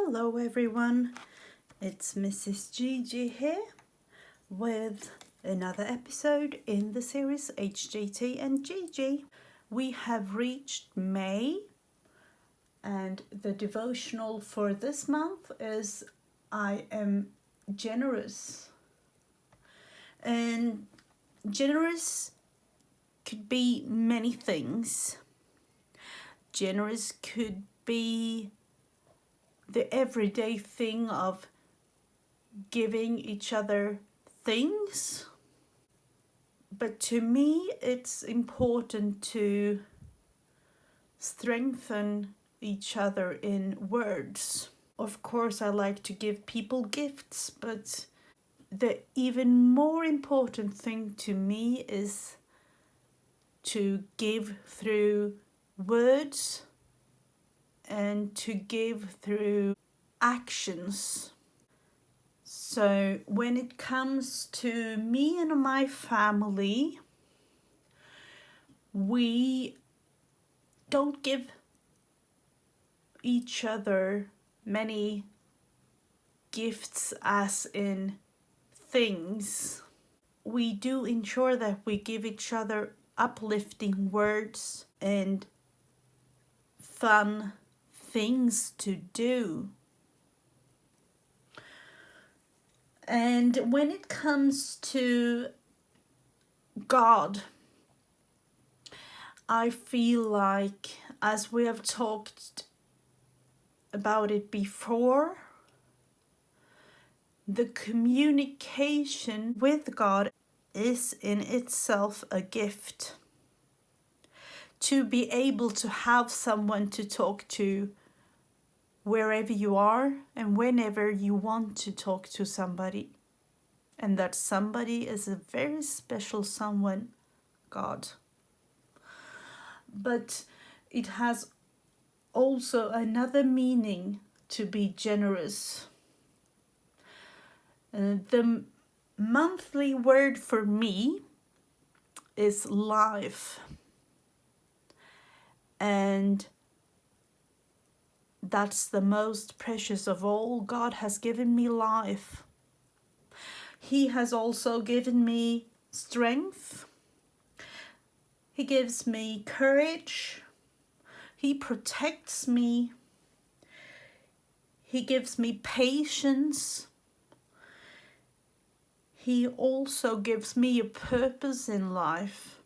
Hello everyone, it's Mrs. Gigi here with another episode in the series HGT and Gigi. We have reached May and the devotional for this month is I am generous. And generous could be many things. Generous could be the everyday thing of giving each other things. But to me, it's important to strengthen each other in words. Of course, I like to give people gifts, but the even more important thing to me is to give through words and to give through actions. So when it comes to me and my family, we don't give each other many gifts as in things. We do ensure that we give each other uplifting words and fun things to do. And when it comes to God, I feel like, as we have talked about it before, the communication with God is in itself a gift. To be able to have someone to talk to wherever you are and whenever you want to talk to somebody. And that somebody is a very special someone, God. But it has also another meaning to be generous. The monthly word for me is life. And that's the most precious of all. God has given me life. He has also given me strength. He gives me courage. He protects me. He gives me patience. He also gives me a purpose in life.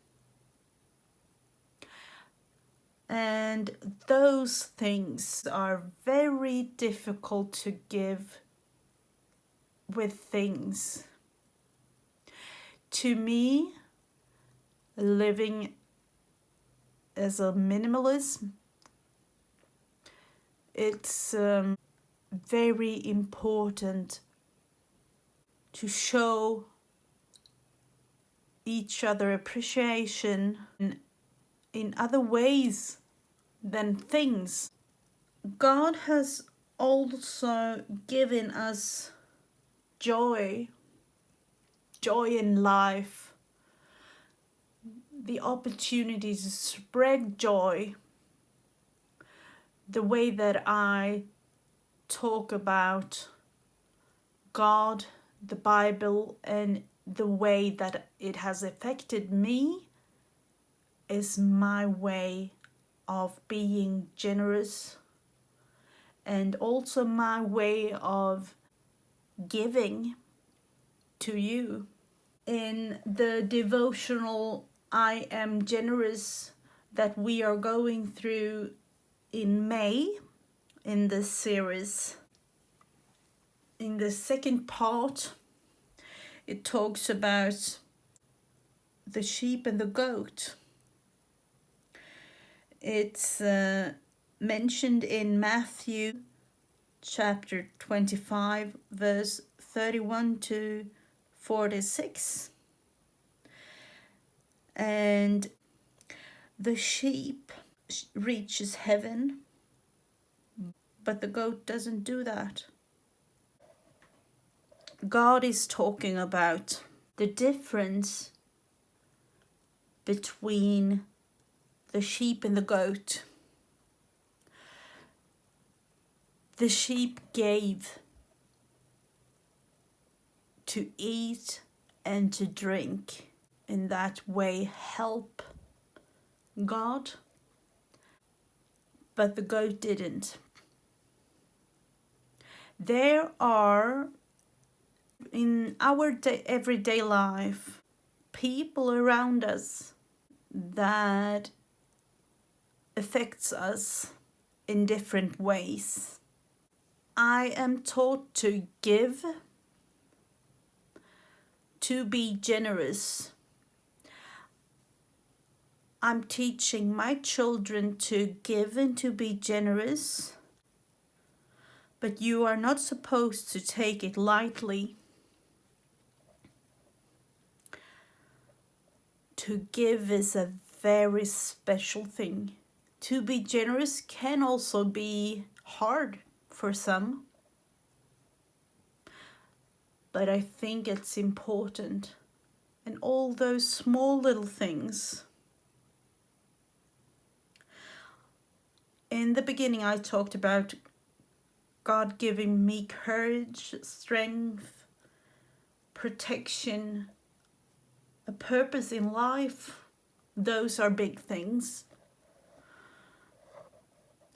And those things are very difficult to give with things. To me, living as a minimalist, it's very important to show each other appreciation in other ways than things. God has also given us joy in life, the opportunity to spread joy. The way that I talk about God, the Bible, and the way that it has affected me is my way of being generous, and also my way of giving to you. In the devotional I am generous that we are going through in May in this series, in the second part, it talks about the sheep and the goat. It's mentioned in Matthew chapter 25 verse 31 to 46. And the sheep reaches heaven, but the goat doesn't do that. God is talking about the difference between the sheep and the goat. The sheep gave to eat and to drink, in that way help God, but the goat didn't. There are in our everyday life people around us that affects us in different ways. I am taught to give, to be generous. I'm teaching my children to give and to be generous, but you are not supposed to take it lightly. To give is a very special thing. To be generous can also be hard for some, but I think it's important. And all those small little things. In the beginning, I talked about God giving me courage, strength, protection, a purpose in life. Those are big things.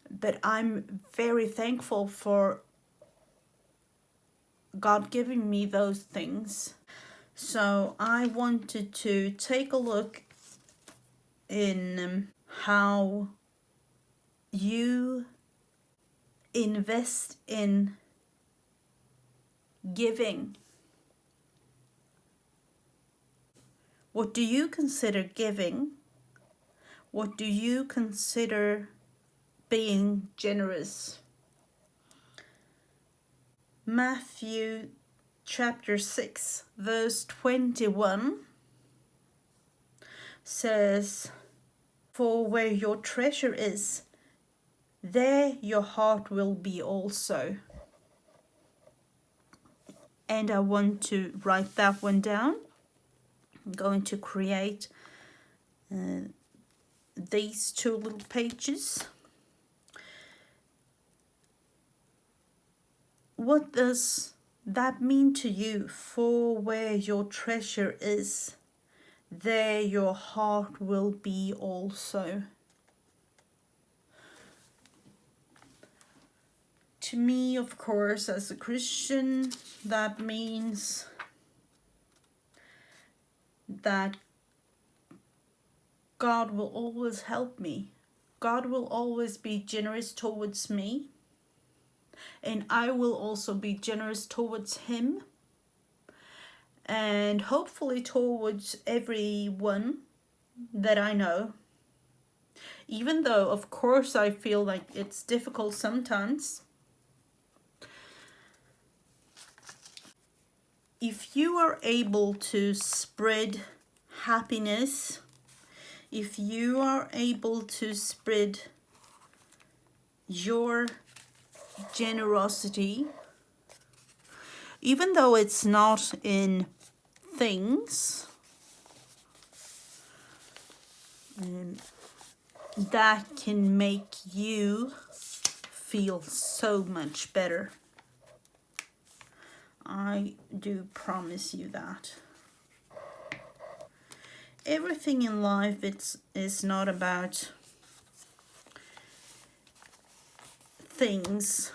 But I'm very thankful for God giving me those things. So I wanted to take a look in how you invest in giving. What do you consider giving? What do you consider being generous? Matthew chapter 6 verse 21 says, "For where your treasure is, there your heart will be also." And I want to write that one down. I'm going to create these two little pages. What does that mean to you? For where your treasure is, there your heart will be also. To me, of course, as a Christian, that means that God will always help me. God will always be generous towards me. And I will also be generous towards Him. And hopefully towards everyone that I know. Even though, of course, I feel like it's difficult sometimes. If you are able to spread happiness, if you are able to spread your generosity, even though it's not in things, that can make you feel so much better. I do promise you that. Everything in life is not about things.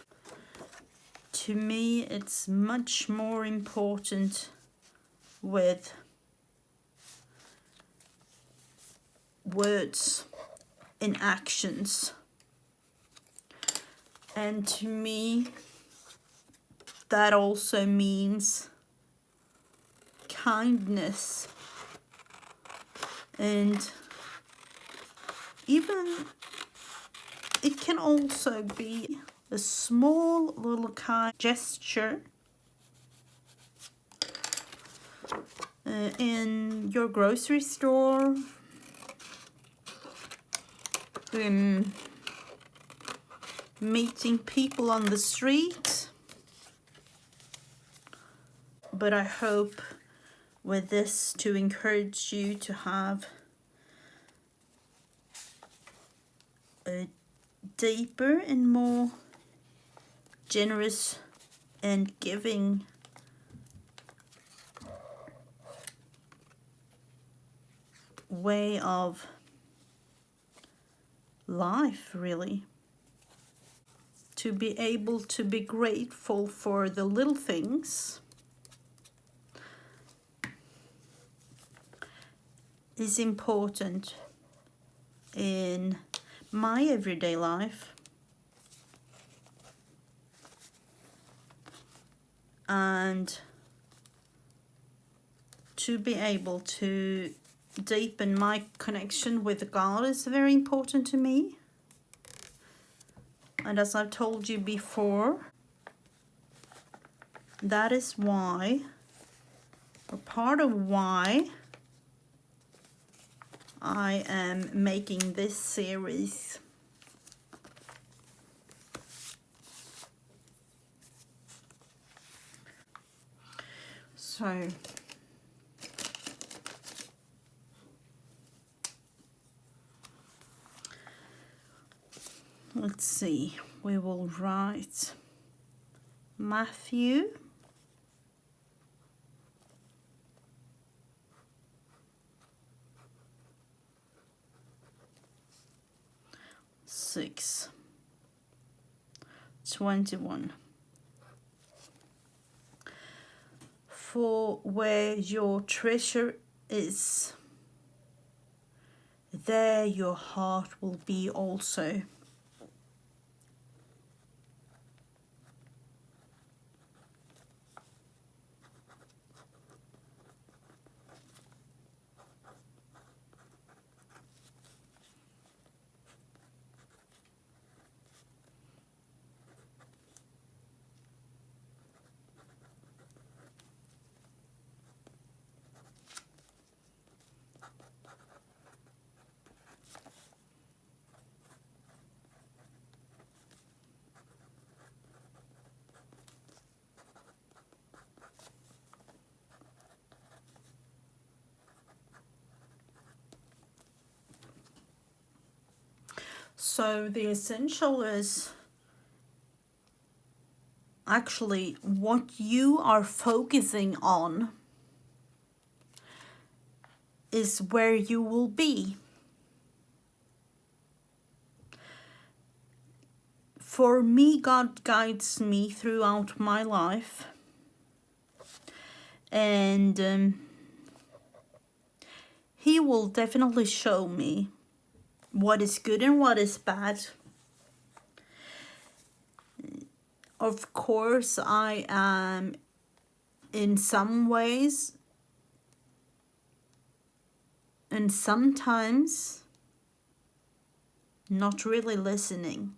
To me, it's much more important with words and actions. And to me, that also means kindness. And even it can also be a small little kind gesture in your grocery store, in meeting people on the street. But I hope with this to encourage you to have a deeper and more generous and giving way of life, really. To be able to be grateful for the little things is important in my everyday life. And to be able to deepen my connection with God is very important to me. And as I've told you before, that is why, or part of why, I am making this series. So, let's see, we will write Matthew 6:21. For where your treasure is, there your heart will be also. So the essential is actually what you are focusing on is where you will be. For me, God guides me throughout my life, and He will definitely show me what is good and what is bad. Of course, I am in some ways and sometimes not really listening.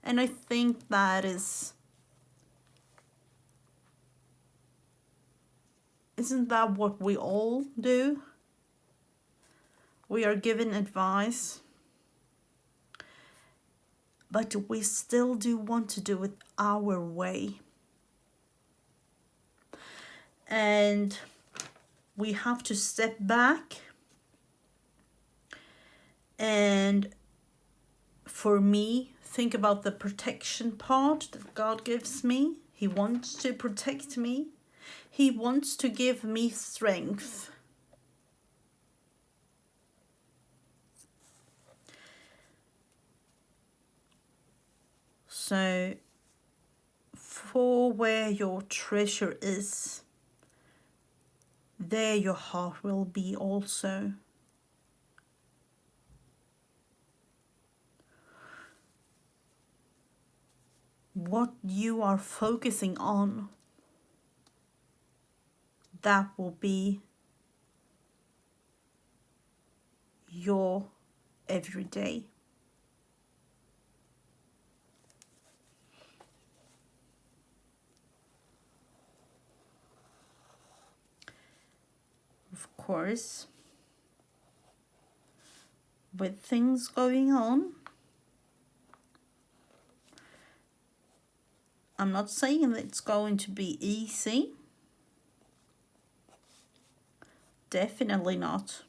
And I think that isn't that what we all do? We are given advice, but we still do want to do it our way. And we have to step back. And for me, think about the protection part that God gives me. He wants to protect me. He wants to give me strength. So, for where your treasure is, there your heart will be also. What you are focusing on, that will be your everyday. Of course, with things going on, I'm not saying that it's going to be easy. Definitely not.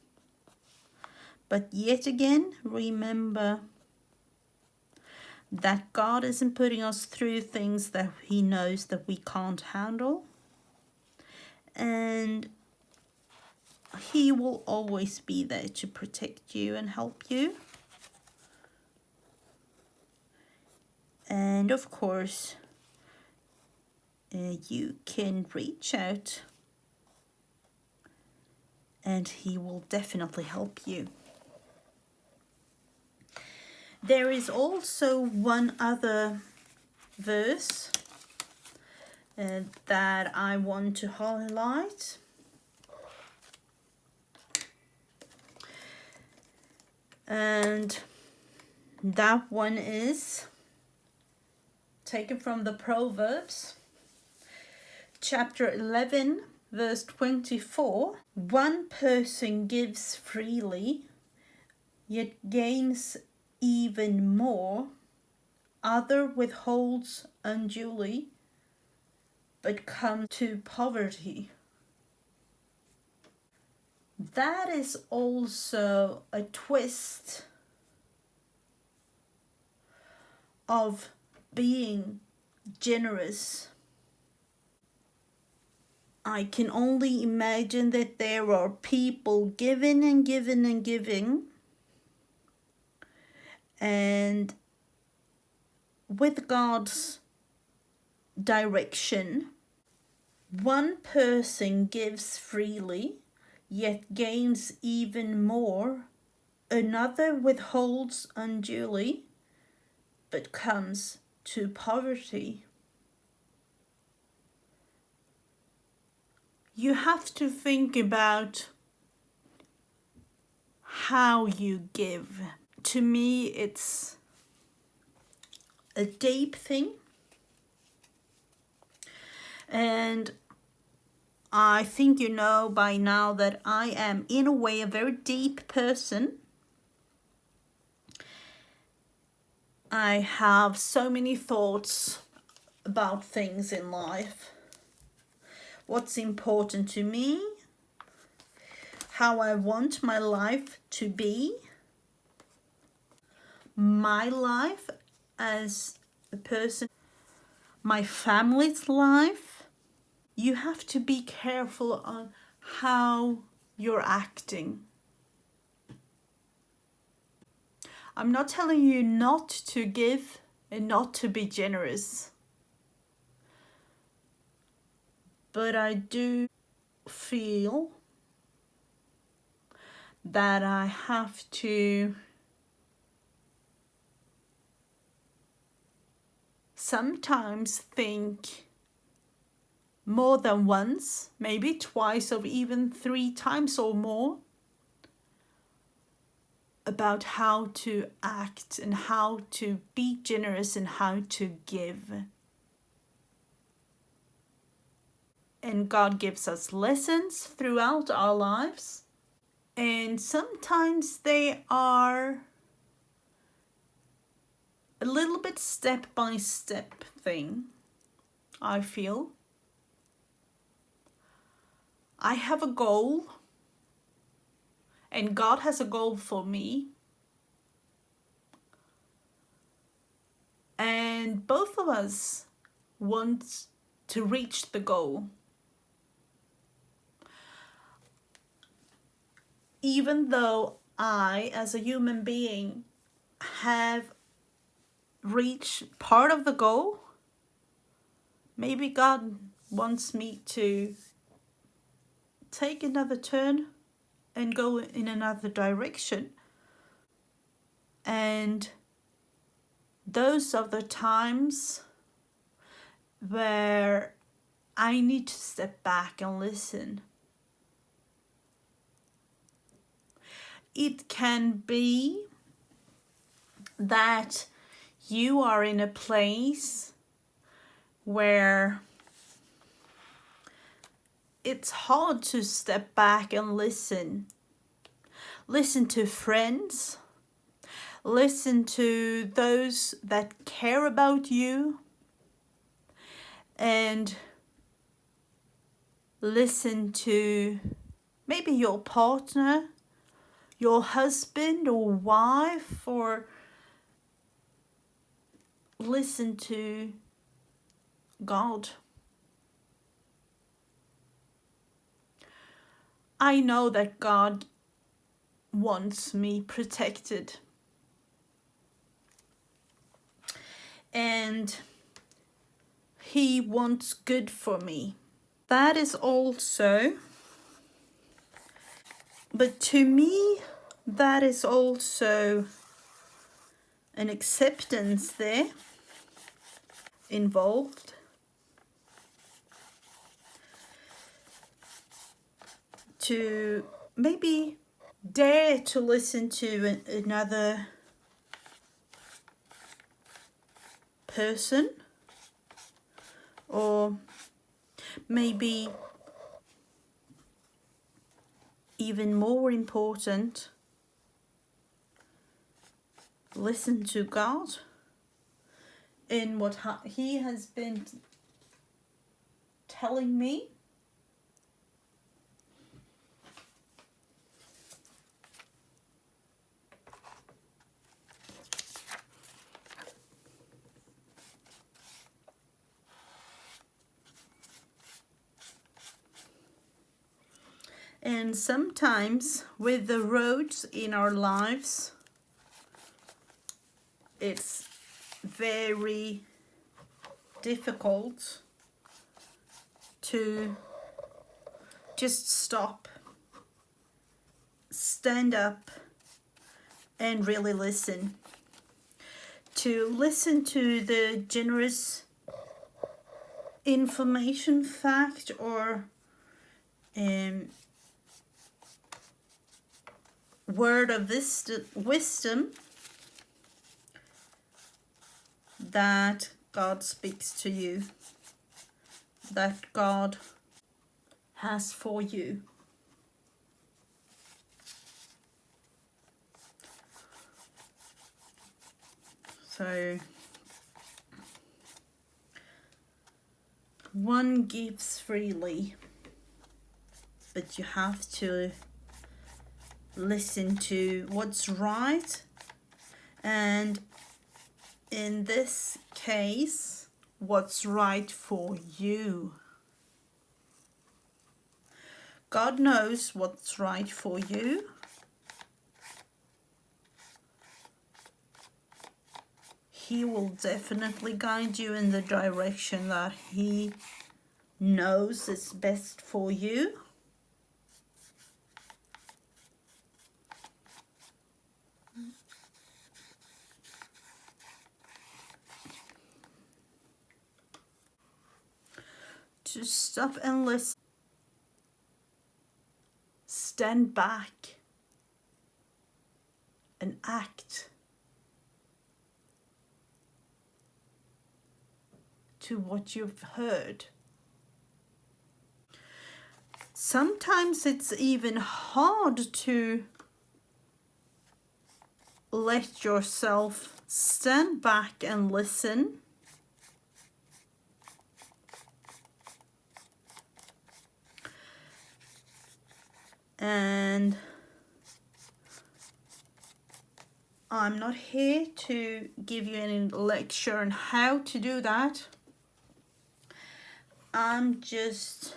But yet again, remember that God isn't putting us through things that He knows that we can't handle. And He will always be there to protect you and help you. And of course, you can reach out and He will definitely help you. There is also one other verse that I want to highlight. And that one is taken from the Proverbs, chapter 11, verse 24. One person gives freely, yet gains even more. Other withholds unduly, but comes to poverty. That is also a twist of being generous. I can only imagine that there are people giving and giving and giving, and with God's direction, one person gives freely, yet gains even more. Another withholds unduly, but comes to poverty. You have to think about how you give. To me, it's a deep thing. And I think you know by now that I am, in a way, a very deep person. I have so many thoughts about things in life. What's important to me, how I want my life to be, my life as a person, my family's life. You have to be careful on how you're acting. I'm not telling you not to give and not to be generous, but I do feel that I have to sometimes think more than once, maybe twice or even 3 times or more, about how to act and how to be generous and how to give. And God gives us lessons throughout our lives, and sometimes they are a little bit step by step thing, I feel. I have a goal, and God has a goal for me. And both of us want to reach the goal. Even though I, as a human being, have reached part of the goal, maybe God wants me to take another turn and go in another direction. And those are the times where I need to step back and listen. It can be that you are in a place where it's hard to step back and listen. Listen to friends. Listen to those that care about you. And listen to maybe your partner, your husband or wife, or listen to God. I know that God wants me protected. And He wants good for me. That is also, but to me, that is also an acceptance there involved. To maybe dare to listen to another person, or maybe even more important, listen to God in what He has been telling me. And sometimes with the roads in our lives, it's very difficult to just stop, stand up, and really listen. To listen to the generous information, fact, or word of wisdom that God speaks to you, that God has for you. So one gives freely, but you have to listen to what's right, and in this case, what's right for you. God knows what's right for you. He will definitely guide you in the direction that He knows is best for you. To stop and listen. Stand back and act to what you've heard. Sometimes it's even hard to let yourself stand back and listen. And I'm not here to give you any lecture on how to do that. I'm just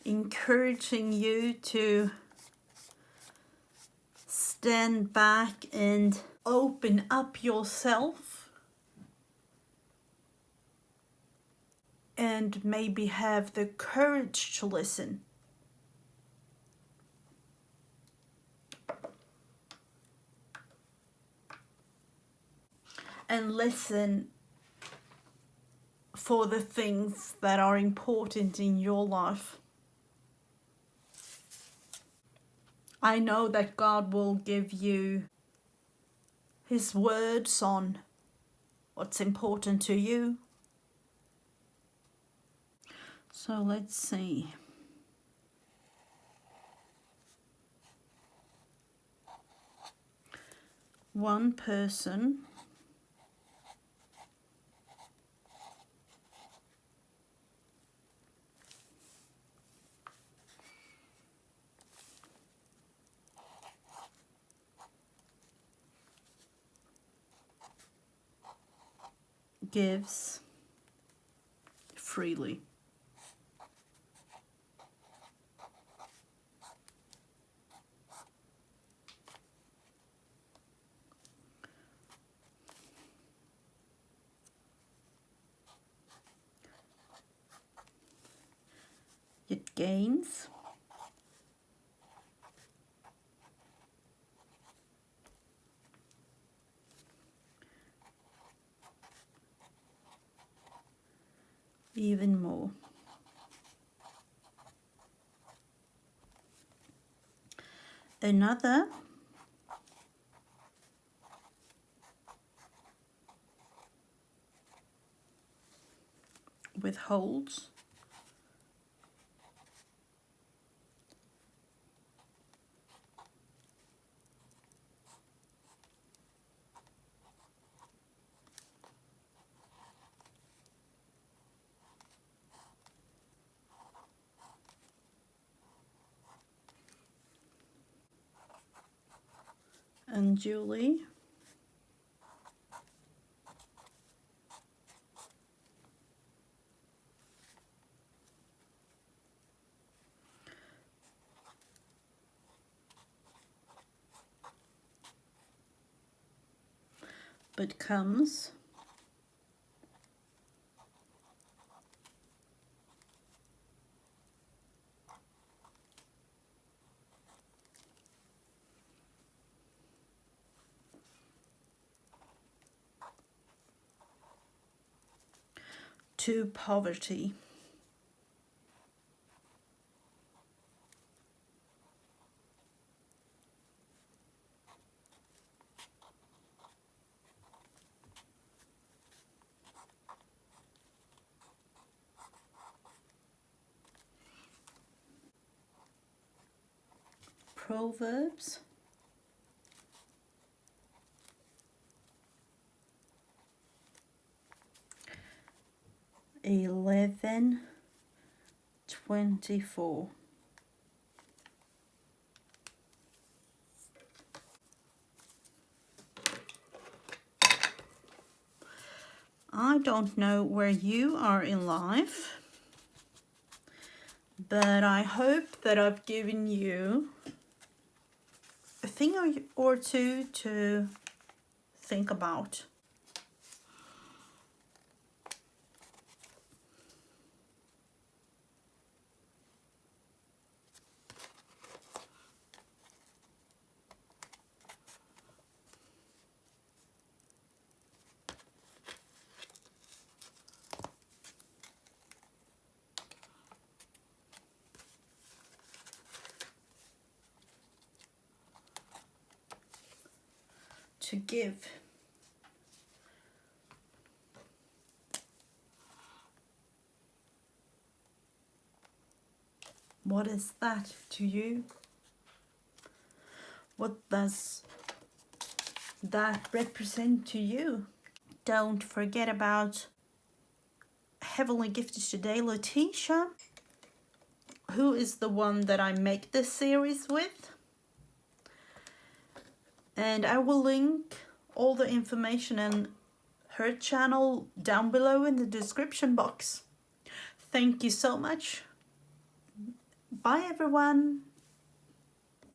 encouraging you to stand back and open up yourself and maybe have the courage to listen. And listen for the things that are important in your life. I know that God will give you His words on what's important to you. So let's see. One person gives freely. It gains even more. Another withholds unduly but comes to poverty. Proverbs 11:24. I don't know where you are in life, but I hope that I've given you a thing or two to think about. To give. What is that to you? What does that represent to you? Don't forget about Heavenly Gifted today, Letitia, who is the one that I make this series with. And I will link all the information and her channel down below in the description box. Thank you so much. Bye everyone.